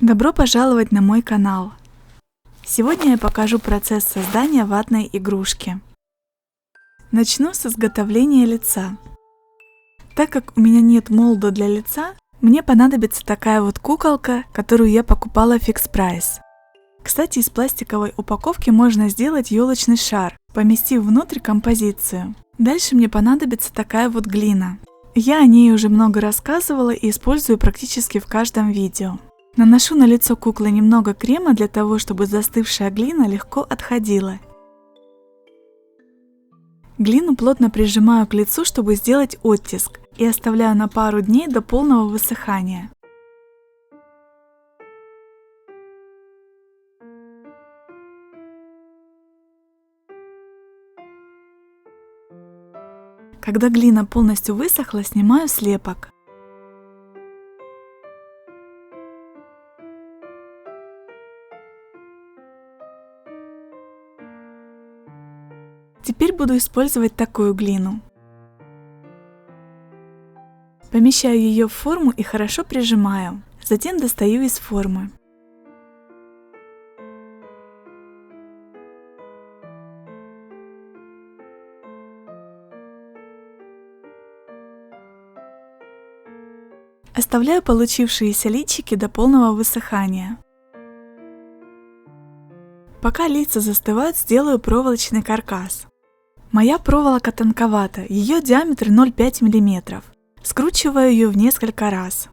Добро пожаловать на мой канал! Сегодня я покажу процесс создания ватной игрушки. Начну с изготовления лица. Так как у меня нет молда для лица, мне понадобится такая вот куколка, которую я покупала в Fix Price. Кстати, из пластиковой упаковки можно сделать елочный шар, поместив внутрь композицию. Дальше мне понадобится такая вот глина. Я о ней уже много рассказывала и использую практически в каждом видео. Наношу на лицо куклы немного крема для того, чтобы застывшая глина легко отходила. Глину плотно прижимаю к лицу, чтобы сделать оттиск, и оставляю на пару дней до полного высыхания. Когда глина полностью высохла, снимаю слепок. Теперь буду использовать такую глину. Помещаю ее в форму и хорошо прижимаю. Затем достаю из формы. Оставляю получившиеся личики до полного высыхания. Пока лица застывают, сделаю проволочный каркас. Моя проволока тонковата, ее диаметр 0,5 мм. Скручиваю ее в несколько раз.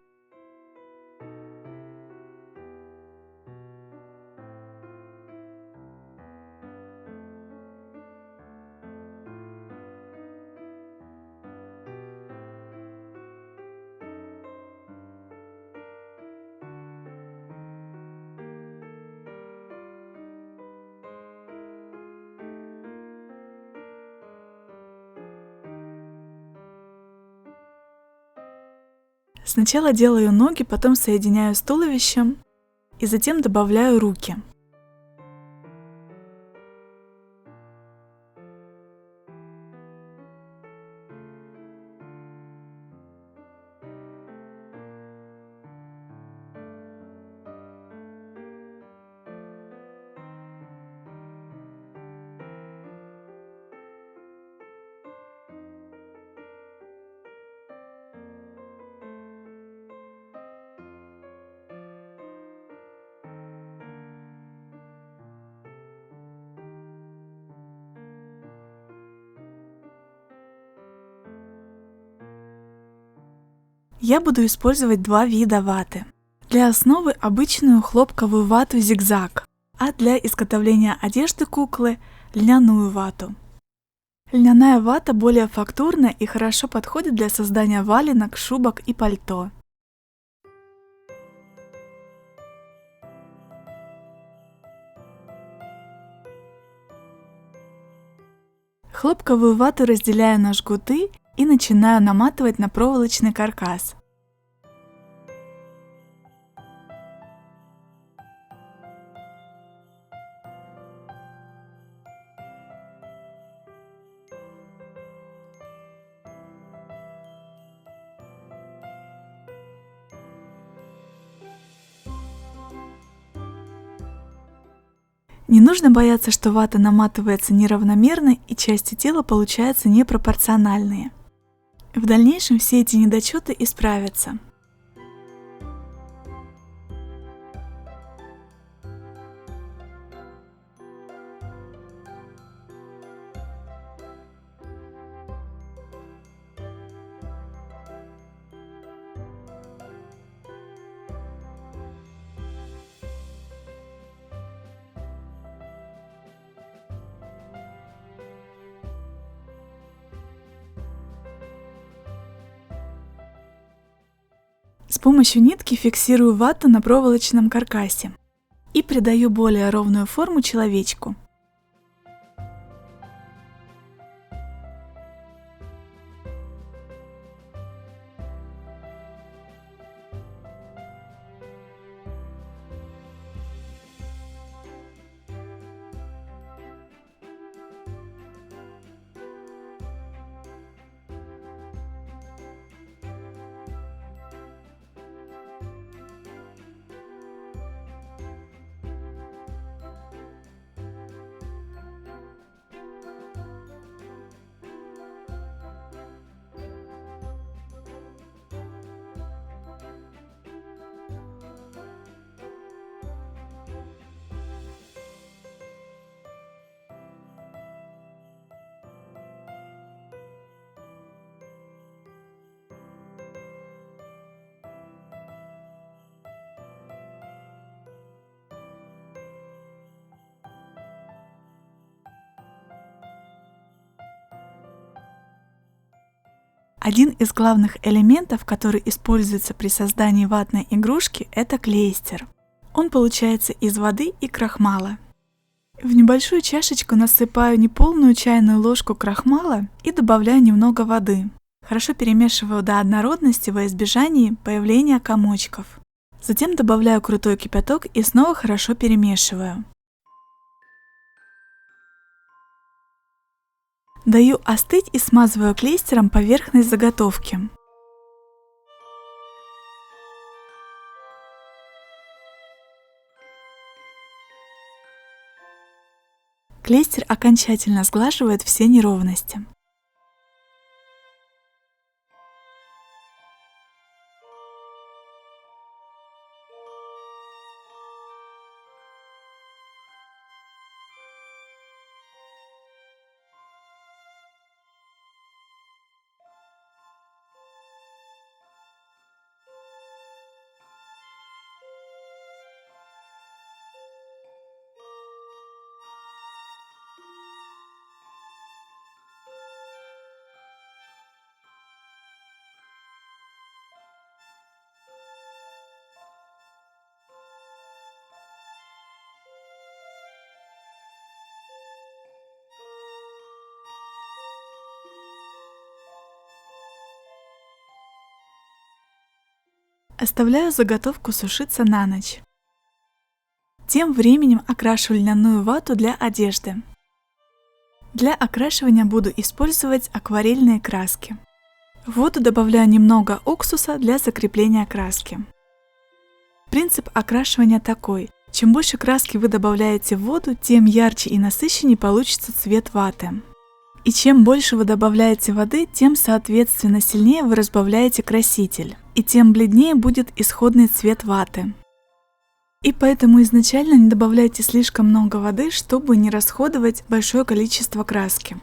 Сначала делаю ноги, потом соединяю с туловищем и затем добавляю руки. Я буду использовать два вида ваты. Для основы обычную хлопковую вату зигзаг, а для изготовления одежды куклы льняную вату. Льняная вата более фактурная и хорошо подходит для создания валенок, шубок и пальто. Хлопковую вату разделяю на жгуты и начинаю наматывать на проволочный каркас. Не нужно бояться, что вата наматывается неравномерно и части тела получаются непропорциональные. В дальнейшем все эти недочеты исправятся. С помощью нитки фиксирую вату на проволочном каркасе и придаю более ровную форму человечку. Один из главных элементов, который используется при создании ватной игрушки, это клейстер. Он получается из воды и крахмала. В небольшую чашечку насыпаю неполную чайную ложку крахмала и добавляю немного воды. Хорошо перемешиваю до однородности во избежание появления комочков. Затем добавляю крутой кипяток и снова хорошо перемешиваю. Даю остыть и смазываю клейстером поверхность заготовки. Клейстер окончательно сглаживает все неровности. Оставляю заготовку сушиться на ночь. Тем временем окрашиваю льняную вату для одежды. Для окрашивания буду использовать акварельные краски. В воду добавляю немного уксуса для закрепления краски. Принцип окрашивания такой: чем больше краски вы добавляете в воду, тем ярче и насыщеннее получится цвет ваты. И чем больше вы добавляете воды, тем соответственно сильнее вы разбавляете краситель, и тем бледнее будет исходный цвет ваты. И поэтому изначально не добавляйте слишком много воды, чтобы не расходовать большое количество краски.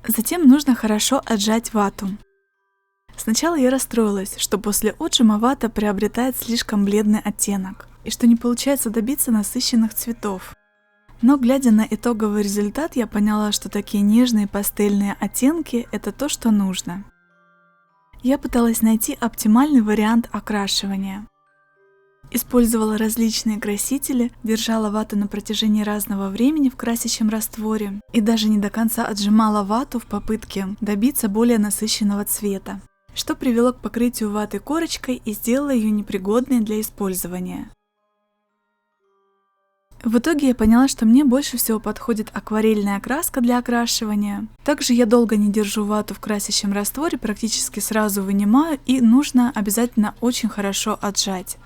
Затем нужно хорошо отжать вату. Сначала я расстроилась, что после отжима вата приобретает слишком бледный оттенок и что не получается добиться насыщенных цветов. Но глядя на итоговый результат, я поняла, что такие нежные пастельные оттенки – это то, что нужно. Я пыталась найти оптимальный вариант окрашивания. Использовала различные красители, держала вату на протяжении разного времени в красящем растворе и даже не до конца отжимала вату в попытке добиться более насыщенного цвета, что привело к покрытию ваты корочкой и сделало ее непригодной для использования. В итоге я поняла, что мне больше всего подходит акварельная краска для окрашивания. Также я долго не держу вату в красящем растворе, практически сразу вынимаю, и нужно обязательно очень хорошо отжать.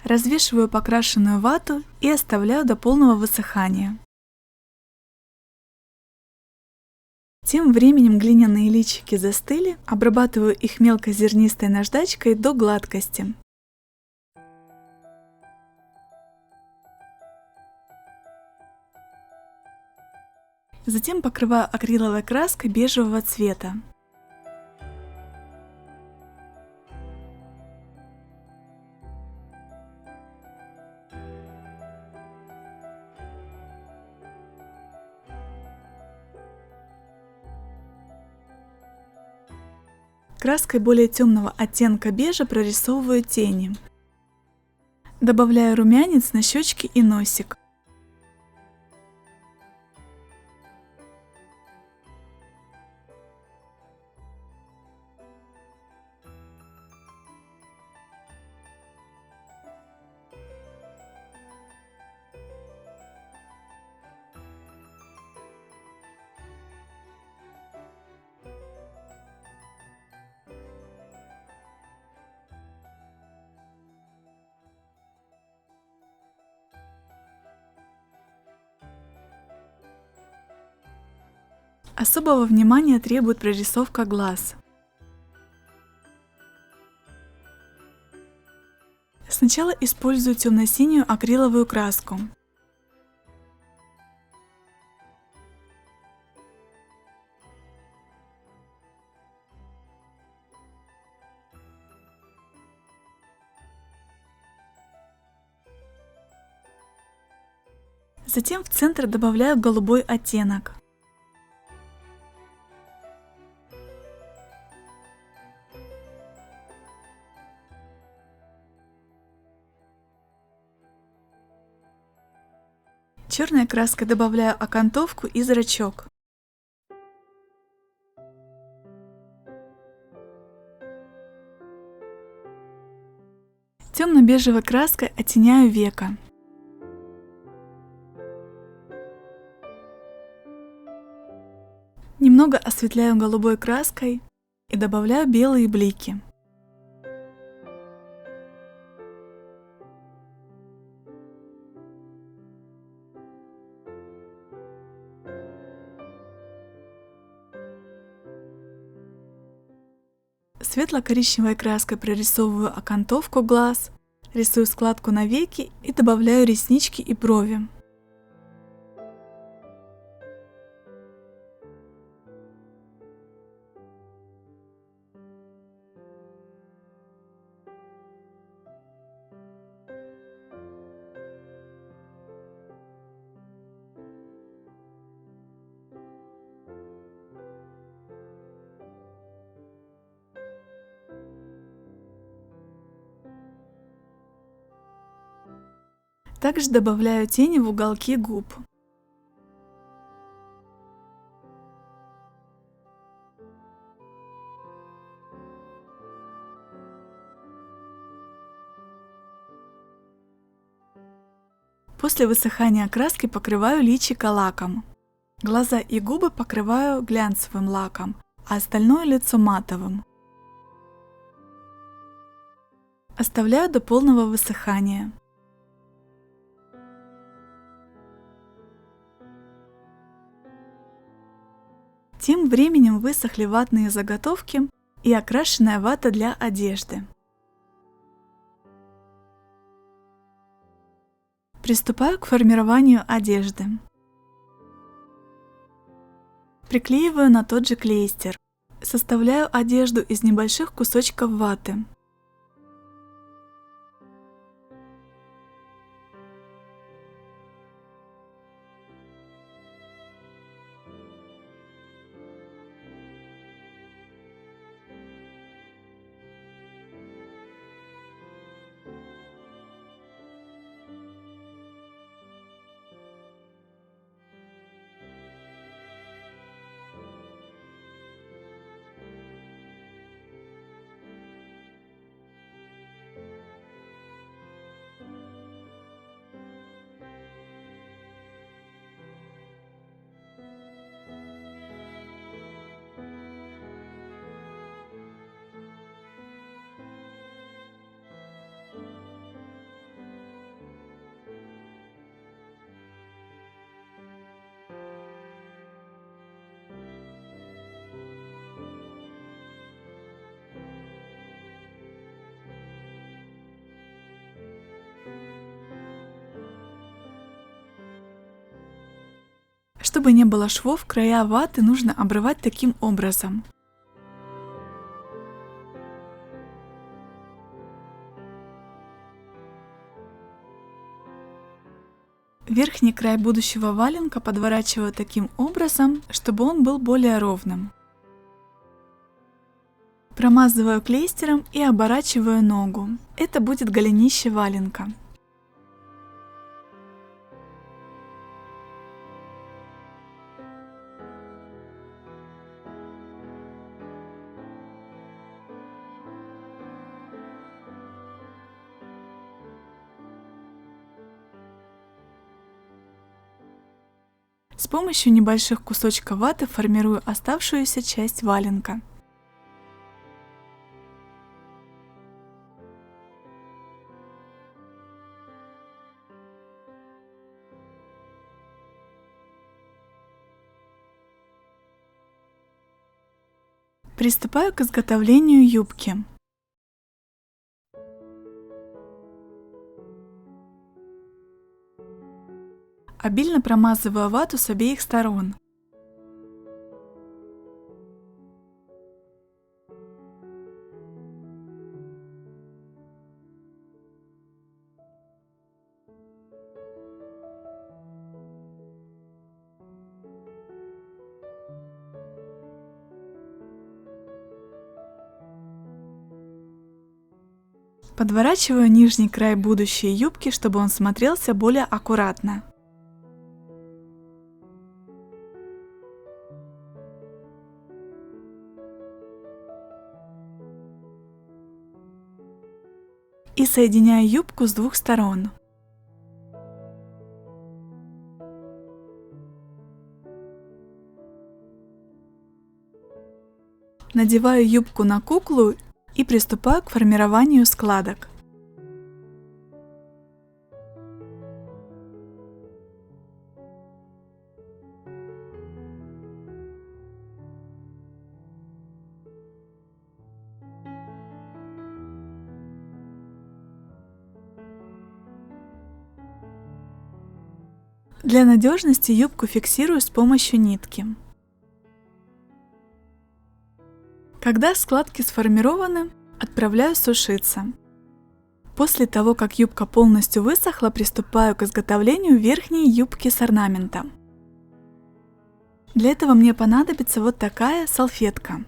Развешиваю покрашенную вату и оставляю до полного высыхания. Тем временем глиняные личики застыли, обрабатываю их мелкозернистой наждачкой до гладкости. Затем покрываю акриловой краской бежевого цвета. Краской более темного оттенка бежа прорисовываю тени. Добавляю румянец на щечки и носик. Особого внимания требует прорисовка глаз. Сначала использую темно-синюю акриловую краску. Затем в центр добавляю голубой оттенок. Черной краской добавляю окантовку и зрачок. Темно-бежевой краской оттеняю веко. Немного осветляю голубой краской и добавляю белые блики. Светло-коричневой краской прорисовываю окантовку глаз, рисую складку на веке и добавляю реснички и брови. Также добавляю тени в уголки губ. После высыхания краски покрываю личико лаком. Глаза и губы покрываю глянцевым лаком, а остальное лицо матовым. Оставляю до полного высыхания. Тем временем высохли ватные заготовки и окрашенная вата для одежды. Приступаю к формированию одежды. Приклеиваю на тот же клейстер. Составляю одежду из небольших кусочков ваты. Чтобы не было швов, края ваты нужно обрывать таким образом. Верхний край будущего валенка подворачиваю таким образом, чтобы он был более ровным. Промазываю клейстером и оборачиваю ногу. Это будет голенище валенка. С помощью небольших кусочков ваты формирую оставшуюся часть валенка. Приступаю к изготовлению юбки. Обильно промазываю вату с обеих сторон. Подворачиваю нижний край будущей юбки, чтобы он смотрелся более аккуратно. И соединяю юбку с двух сторон. Надеваю юбку на куклу и приступаю к формированию складок. Для надежности юбку фиксирую с помощью нитки. Когда складки сформированы, отправляю сушиться. После того, как юбка полностью высохла, приступаю к изготовлению верхней юбки с орнаментом. Для этого мне понадобится вот такая салфетка.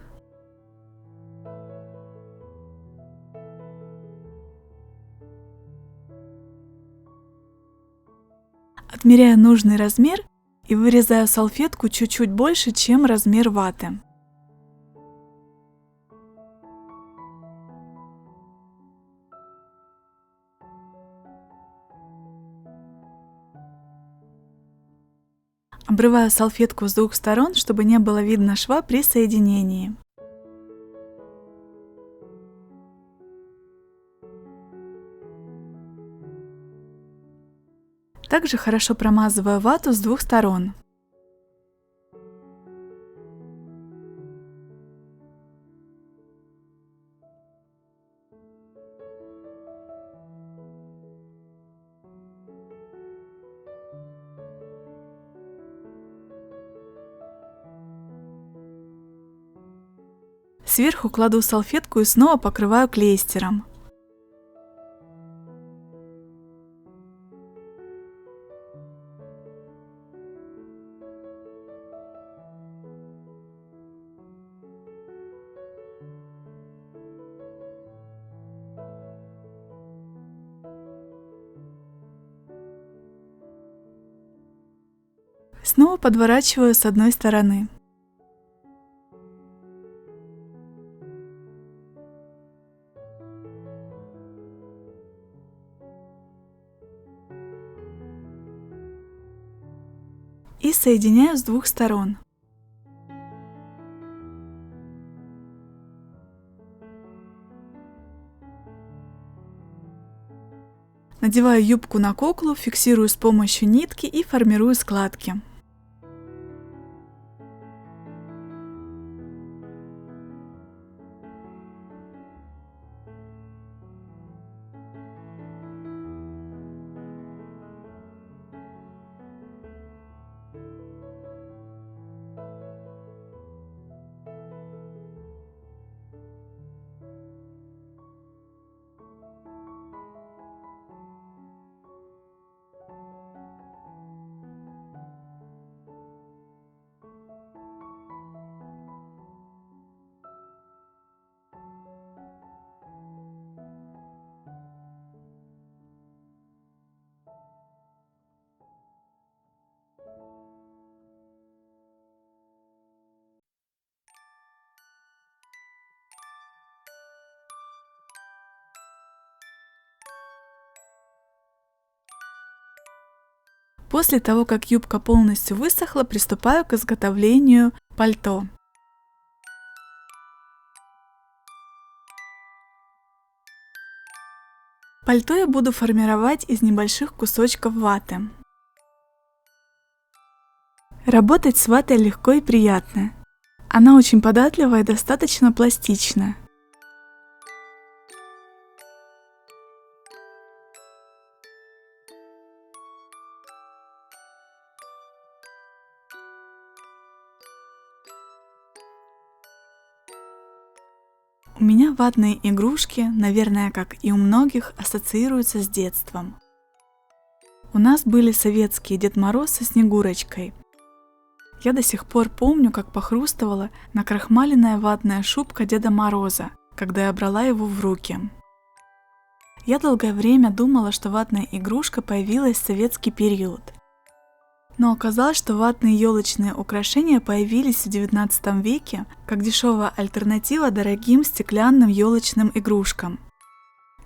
Отмеряю нужный размер и вырезаю салфетку чуть-чуть больше, чем размер ваты. Обрываю салфетку с двух сторон, чтобы не было видно шва при соединении. Также хорошо промазываю вату с двух сторон. Сверху кладу салфетку и снова покрываю клейстером. Снова подворачиваю с одной стороны. И соединяю с двух сторон. Надеваю юбку на куклу, фиксирую с помощью нитки и формирую складки. После того, как юбка полностью высохла, приступаю к изготовлению пальто. Пальто я буду формировать из небольших кусочков ваты. Работать с ватой легко и приятно. Она очень податливая и достаточно пластичная. У меня ватные игрушки, наверное, как и у многих, ассоциируются с детством. У нас были советские Дед Мороз со Снегурочкой. Я до сих пор помню, как похрустывала накрахмаленная ватная шубка Деда Мороза, когда я брала его в руки. Я долгое время думала, что ватная игрушка появилась в советский период. Но оказалось, что ватные елочные украшения появились в XIX веке как дешевая альтернатива дорогим стеклянным елочным игрушкам.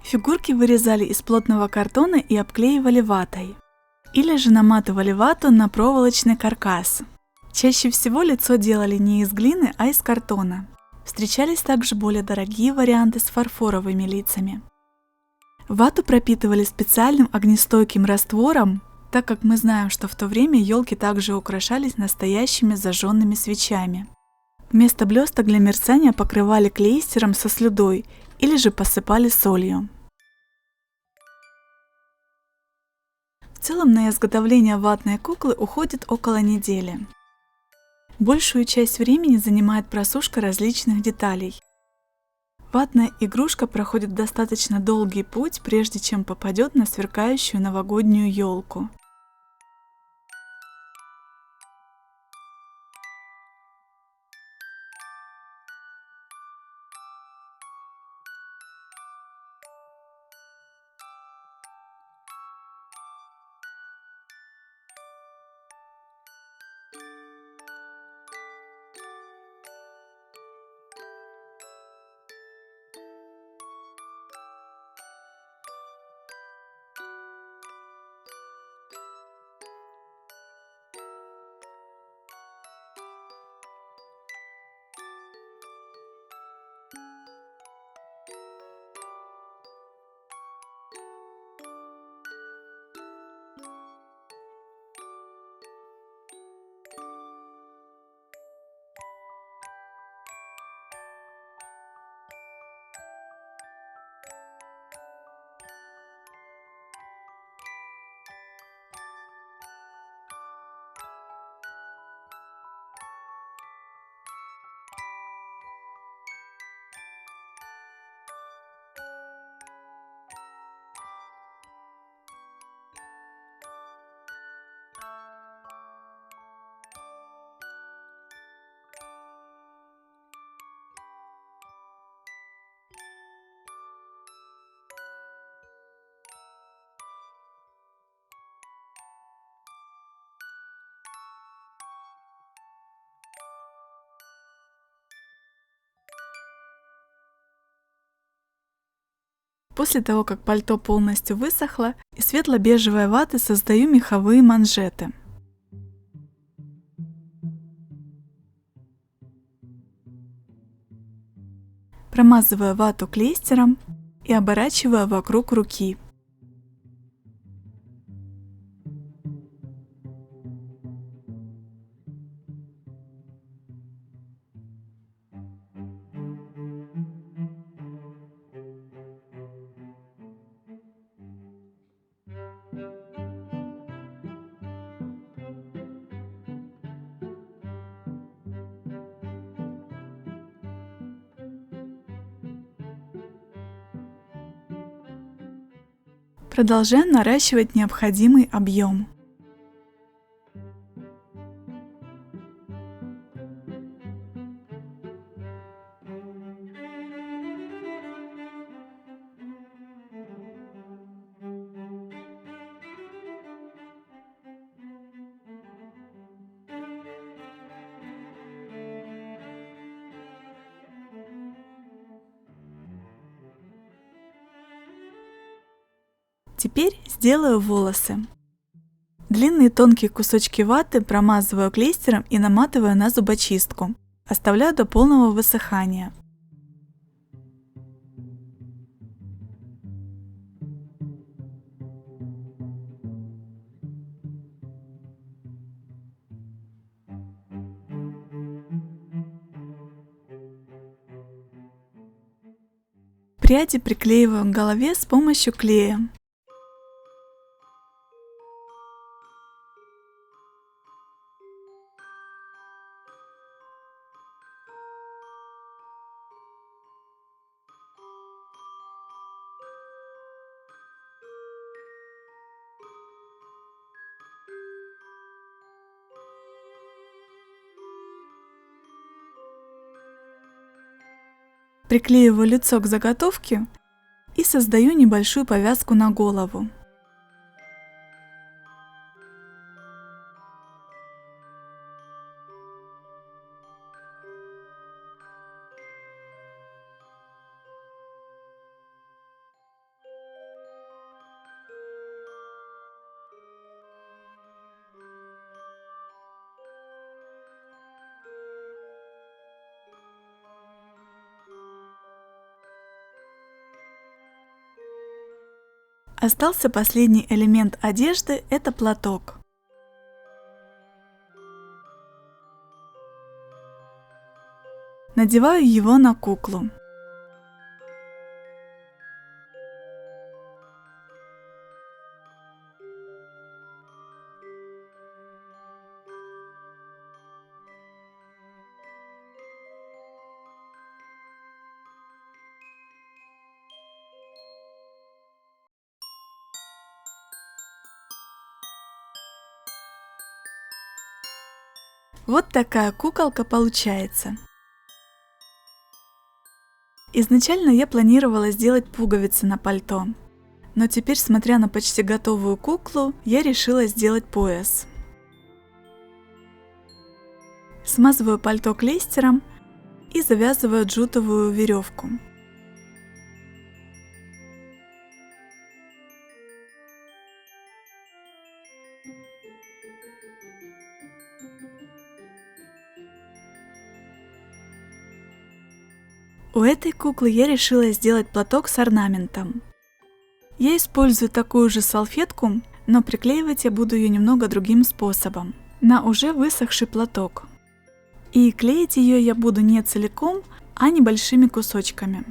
Фигурки вырезали из плотного картона и обклеивали ватой. Или же наматывали вату на проволочный каркас. Чаще всего лицо делали не из глины, а из картона. Встречались также более дорогие варианты с фарфоровыми лицами. Вату пропитывали специальным огнестойким раствором, так как мы знаем, что в то время елки также украшались настоящими зажженными свечами. Вместо блесток для мерцания покрывали клейстером со слюдой или же посыпали солью. В целом на изготовление ватной куклы уходит около недели. Большую часть времени занимает просушка различных деталей. Ватная игрушка проходит достаточно долгий путь, прежде чем попадет на сверкающую новогоднюю елку. После того, как пальто полностью высохло, из светло-бежевой ваты создаю меховые манжеты. Промазываю вату клейстером и оборачиваю вокруг руки. Продолжаем наращивать необходимый объем. Теперь сделаю волосы. Длинные тонкие кусочки ваты промазываю клейстером и наматываю на зубочистку. Оставляю до полного высыхания. Пряди приклеиваю к голове с помощью клея. Приклеиваю лицо к заготовке и создаю небольшую повязку на голову. Остался последний элемент одежды – это платок. Надеваю его на куклу. Вот такая куколка получается. Изначально я планировала сделать пуговицы на пальто, но теперь, смотря на почти готовую куклу, я решила сделать пояс. Смазываю пальто клейстером и завязываю джутовую веревку. У этой куклы я решила сделать платок с орнаментом. Я использую такую же салфетку, но приклеивать я буду ее немного другим способом, на уже высохший платок. И клеить ее я буду не целиком, а небольшими кусочками.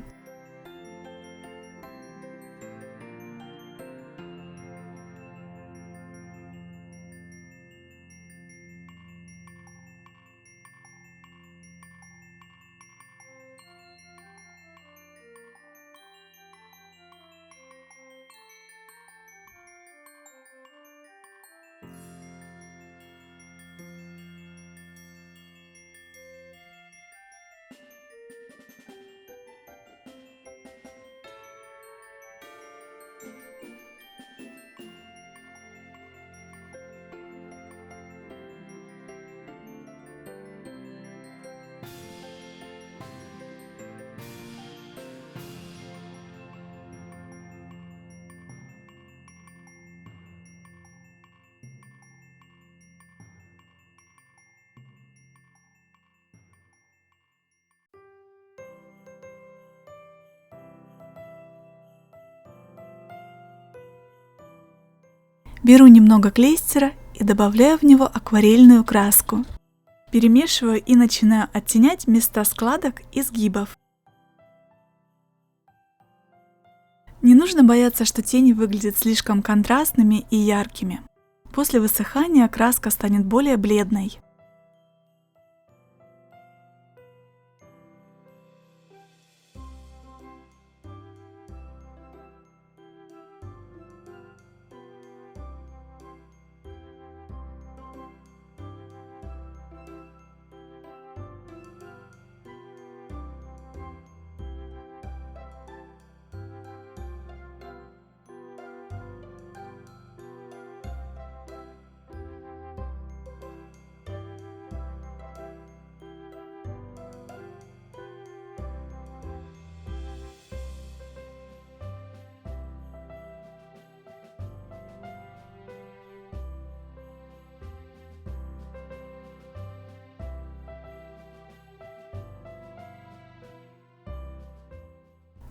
Беру немного клейстера и добавляю в него акварельную краску. Перемешиваю и начинаю оттенять места складок и сгибов. Не нужно бояться, что тени выглядят слишком контрастными и яркими. После высыхания краска станет более бледной.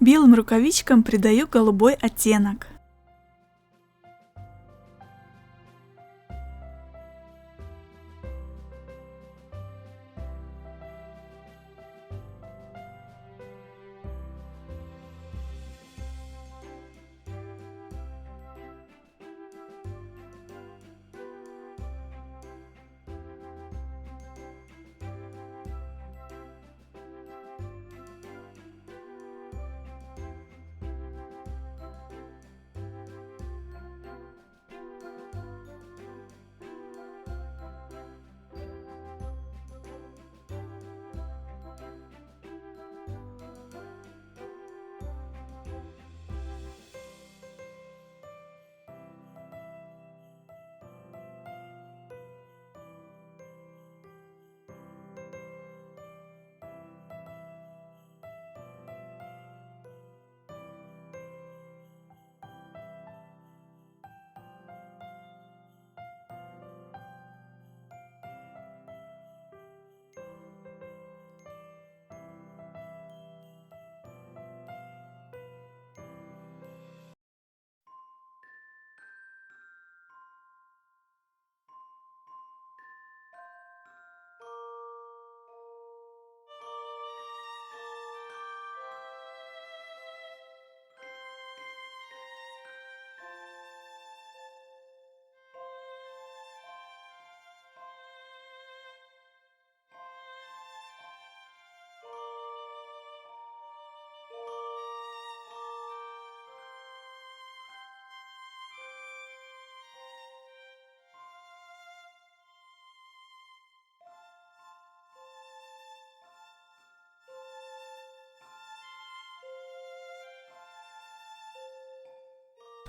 Белым рукавичкам придаю голубой оттенок.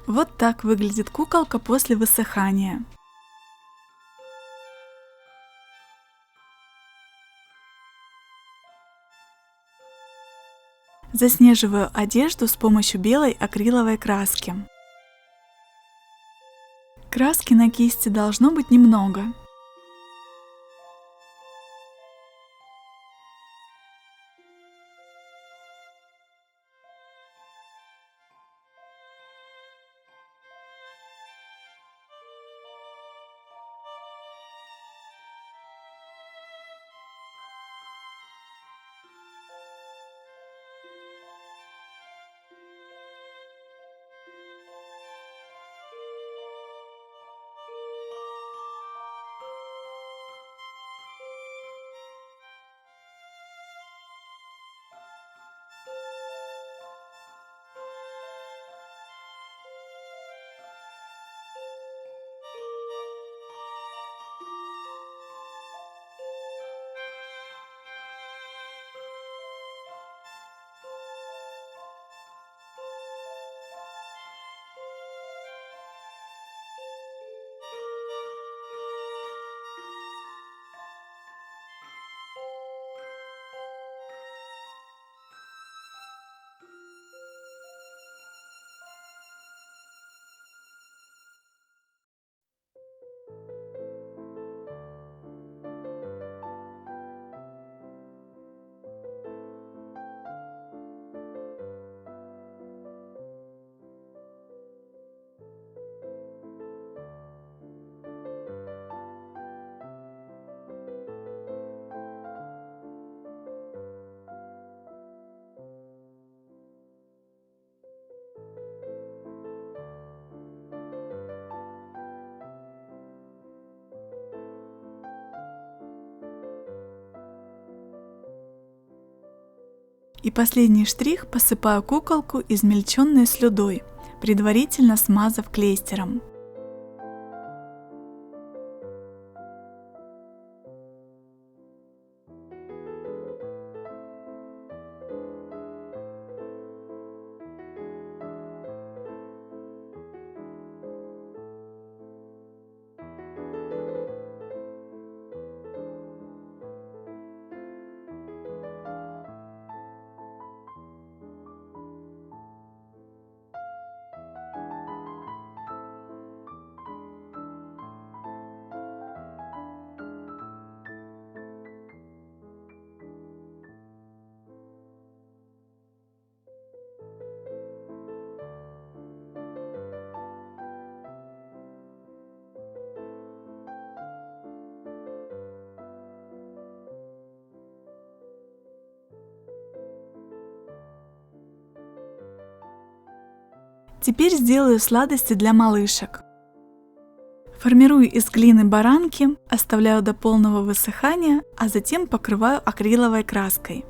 Вот так выглядит куколка после высыхания. Заснеживаю одежду с помощью белой акриловой краски. Краски на кисти должно быть немного. И последний штрих: посыпаю куколку измельченной слюдой, предварительно смазав клейстером. Теперь сделаю сладости для малышек. Формирую из глины баранки, оставляю до полного высыхания, а затем покрываю акриловой краской.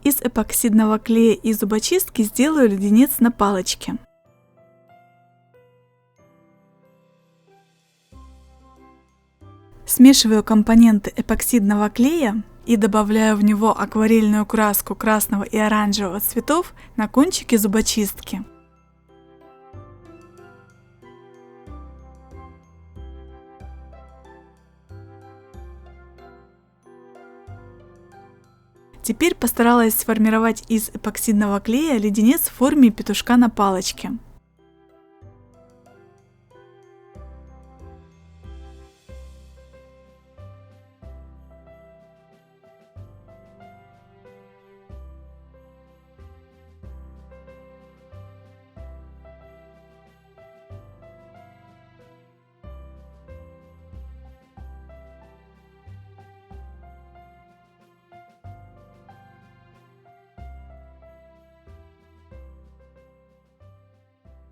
Из эпоксидного клея и зубочистки сделаю леденец на палочке. Смешиваю компоненты эпоксидного клея и добавляю в него акварельную краску красного и оранжевого цветов на кончике зубочистки. Теперь постаралась сформировать из эпоксидного клея леденец в форме петушка на палочке.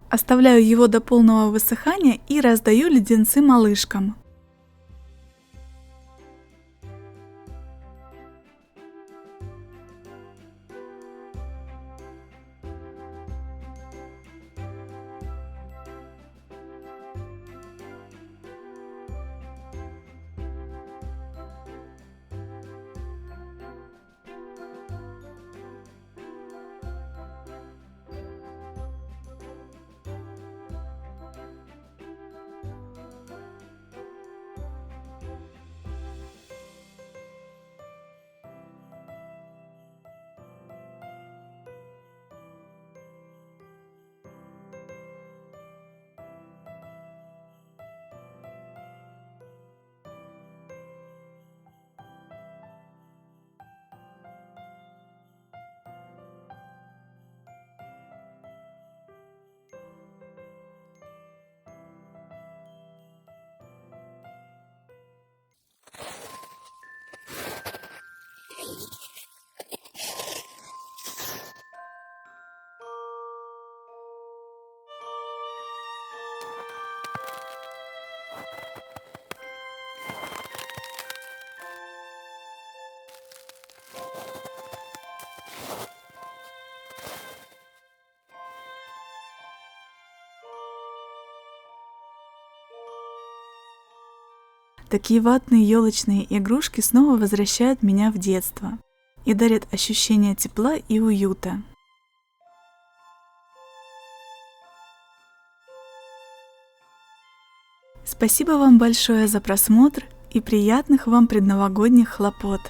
Оставляю его до полного высыхания и раздаю леденцы малышкам. Такие ватные елочные игрушки снова возвращают меня в детство и дарят ощущение тепла и уюта. Спасибо вам большое за просмотр и приятных вам предновогодних хлопот!